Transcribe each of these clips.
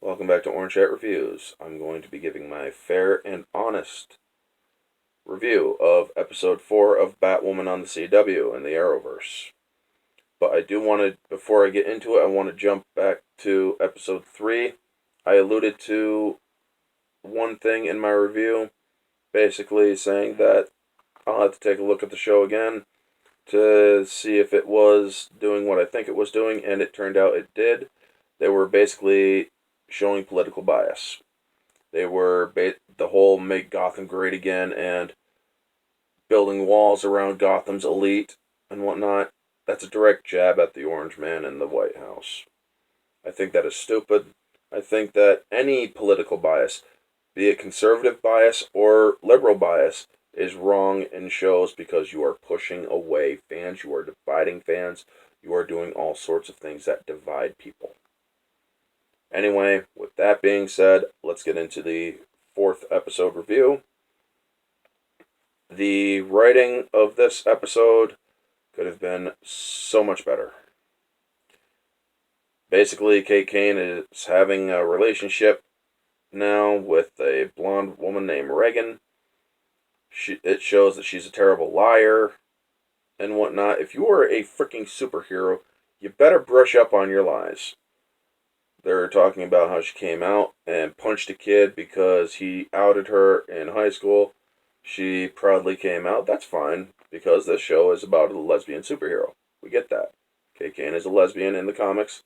Welcome back to Orange Hat Reviews. I'm going to be giving my fair and honest review of episode 4 of Batwoman on the CW in the Arrowverse. But I do want to, before I get into it, I want to jump back to episode 3. I alluded to one thing in my review, basically saying that I'll have to take a look at the show again to see if it was doing what I think it was doing, and it turned out it did. They were basically showing political bias. They were the whole make Gotham great again and building walls around Gotham's elite and whatnot. That's a direct jab at the Orange Man and the White House. I think that is stupid. I think that any political bias, be it conservative bias or liberal bias, is wrong in shows because you are pushing away fans, you are dividing fans, you are doing all sorts of things that divide people. Anyway, with that being said, let's get into the 4th episode review. The writing of this episode could have been so much better. Basically, Kate Kane is having a relationship now with a blonde woman named Reagan. It shows that she's a terrible liar and whatnot. If you are a freaking superhero, you better brush up on your lies. They're talking about how she came out and punched a kid because he outed her in high school. She proudly came out. That's fine, because this show is about a lesbian superhero. We get that. Kate Kane is a lesbian in the comics.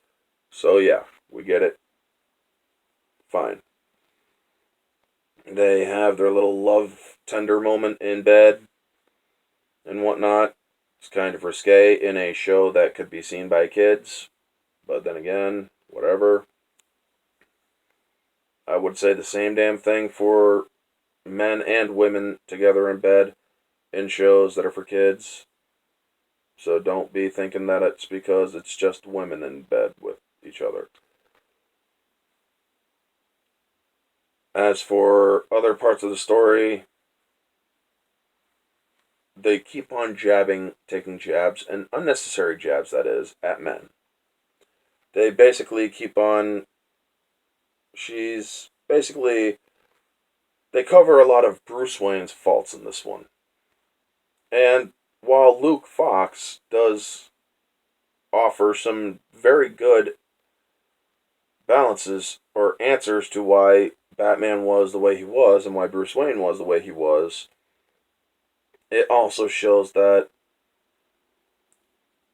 So yeah, we get it. Fine. They have their little love tender moment in bed and whatnot. It's kind of risque in a show that could be seen by kids. But then again, whatever. I would say the same damn thing for men and women together in bed in shows that are for kids. So don't be thinking that it's because it's just women in bed with each other. As for other parts of the story, they keep on taking jabs, and unnecessary jabs, that is, at men. They basically keep on. She's basically. They cover a lot of Bruce Wayne's faults in this one. And while Luke Fox does offer some very good balances or answers to why Batman was the way he was and why Bruce Wayne was the way he was, it also shows that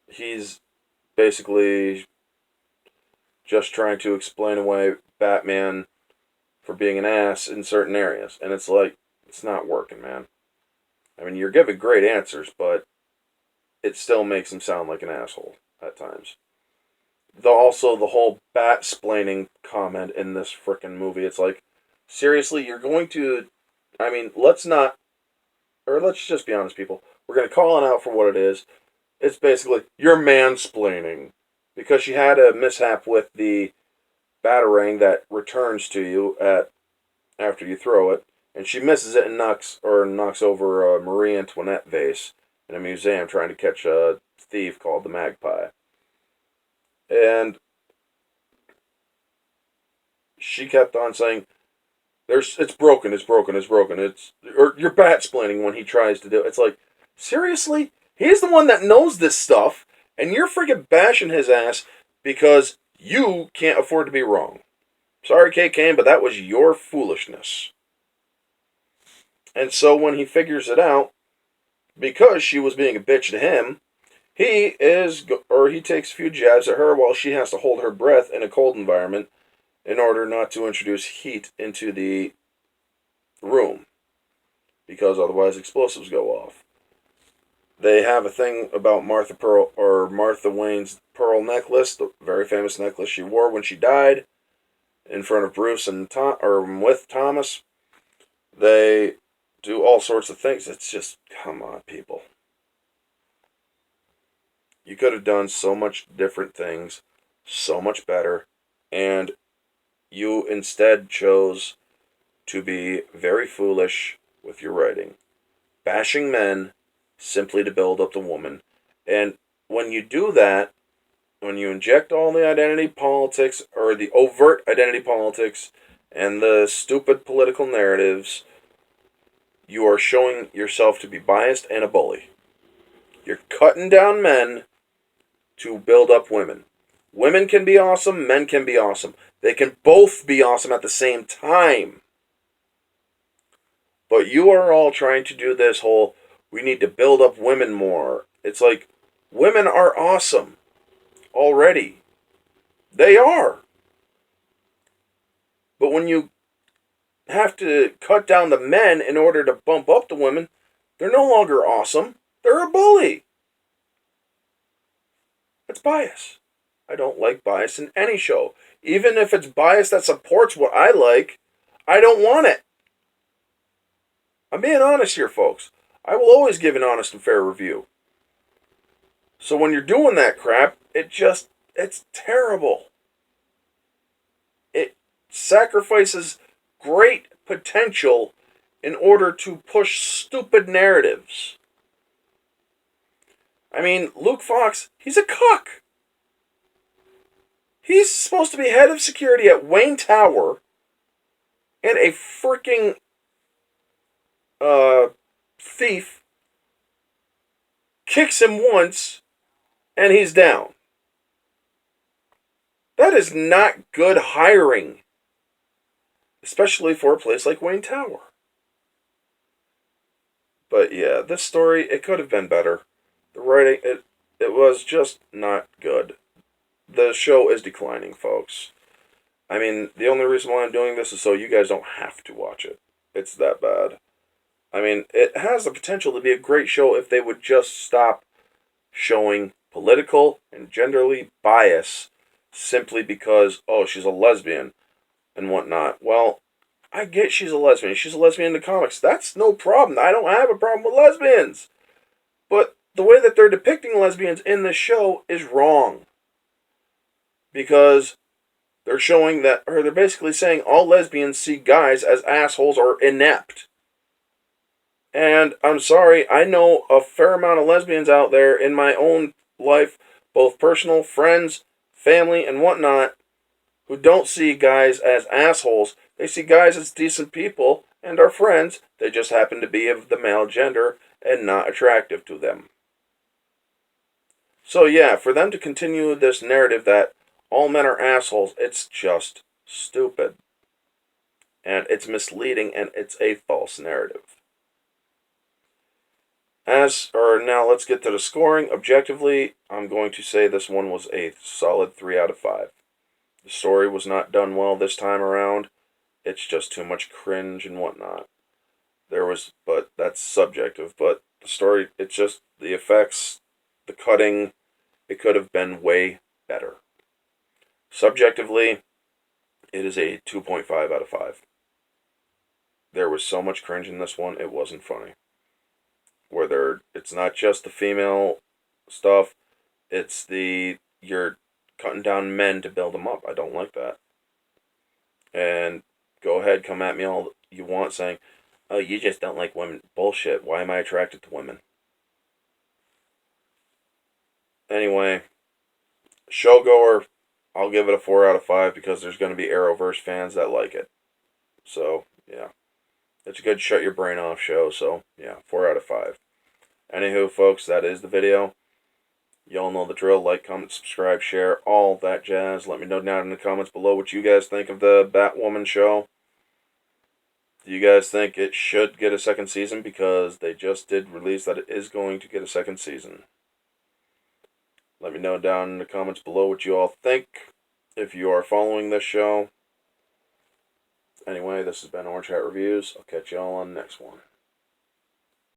he's basically just trying to explain away Batman for being an ass in certain areas. And it's like, it's not working, man. I mean, you're giving great answers, but it still makes him sound like an asshole at times. Also, the whole bat-splaining comment in this frickin' movie, it's like, seriously, you're going to... I mean, let's just be honest, people. We're going to call it out for what it is. It's basically, you're mansplaining. Because she had a mishap with the batarang that returns to you after you throw it, and she misses it and knocks over a Marie Antoinette vase in a museum trying to catch a thief called the Magpie. And she kept on saying, it's broken, or you're bat-splaining when he tries to do it. It's like, seriously? He's the one that knows this stuff, and you're freaking bashing his ass because you can't afford to be wrong. Sorry, Kate Kane, but that was your foolishness. And so when he figures it out, because she was being a bitch to him, he takes a few jabs at her while she has to hold her breath in a cold environment in order not to introduce heat into the room, because otherwise explosives go off. They have a thing about Martha Wayne's pearl necklace, the very famous necklace she wore when she died, in front of Bruce and with Thomas. They do all sorts of things. It's just, come on, people. You could have done so much different things, so much better, and you instead chose to be very foolish with your writing, bashing men simply to build up the woman. And when you do that, when you inject all the identity politics, or the overt identity politics, and the stupid political narratives, you are showing yourself to be biased and a bully. You're cutting down men to build up women. Women can be awesome, men can be awesome. They can both be awesome at the same time. But you are all trying to do this whole, we need to build up women more. It's like, women are awesome already. They are. But when you have to cut down the men in order to bump up the women, they're no longer awesome. They're a bully. It's bias. I don't like bias in any show. Even if it's bias that supports what I like, I don't want it. I'm being honest here, folks. I will always give an honest and fair review. So when you're doing that crap, it's terrible. It sacrifices great potential in order to push stupid narratives. I mean, Luke Fox, he's a cuck. He's supposed to be head of security at Wayne Tower, and a freaking thief kicks him once, and he's down. That is not good hiring, especially for a place like Wayne Tower. But yeah, this story, it could have been better. The writing, it was just not good. The show is declining, folks. I mean, the only reason why I'm doing this is so you guys don't have to watch it. It's that bad. I mean, it has the potential to be a great show if they would just stop showing political and genderly bias simply because, oh, she's a lesbian and whatnot. Well, I get she's a lesbian. She's a lesbian in the comics. That's no problem. I don't have a problem with lesbians. But the way that they're depicting lesbians in this show is wrong. Because they're showing that, or they're basically saying all lesbians see guys as assholes or inept. And I'm sorry, I know a fair amount of lesbians out there in my own life, both personal, friends, family, and whatnot, who don't see guys as assholes. They see guys as decent people and are friends. They just happen to be of the male gender and not attractive to them. So yeah, for them to continue this narrative that all men are assholes, it's just stupid. And it's misleading, and it's a false narrative. Now let's get to the scoring. Objectively, I'm going to say this one was a solid 3 out of 5. The story was not done well this time around. It's just too much cringe and whatnot. But that's subjective. But the story, it's just the effects, the cutting, it could have been way better. Subjectively, it is a 2.5 out of 5. There was so much cringe in this one, it wasn't funny. It's not just the female stuff, it's you're cutting down men to build them up. I don't like that. And go ahead, come at me all you want saying, oh, you just don't like women. Bullshit. Why am I attracted to women? Anyway, showgoer, I'll give it a 4 out of 5 because there's going to be Arrowverse fans that like it. So, yeah. It's a good shut your brain off show, so, yeah, 4 out of 5. Anywho, folks, that is the video. Y'all know the drill. Like, comment, subscribe, share, all that jazz. Let me know down in the comments below what you guys think of the Batwoman show. Do you guys think it should get a second season? Because they just did release that it is going to get a second season. Let me know down in the comments below what you all think, if you are following this show. Anyway, this has been Orange Hat Reviews. I'll catch y'all on the next one.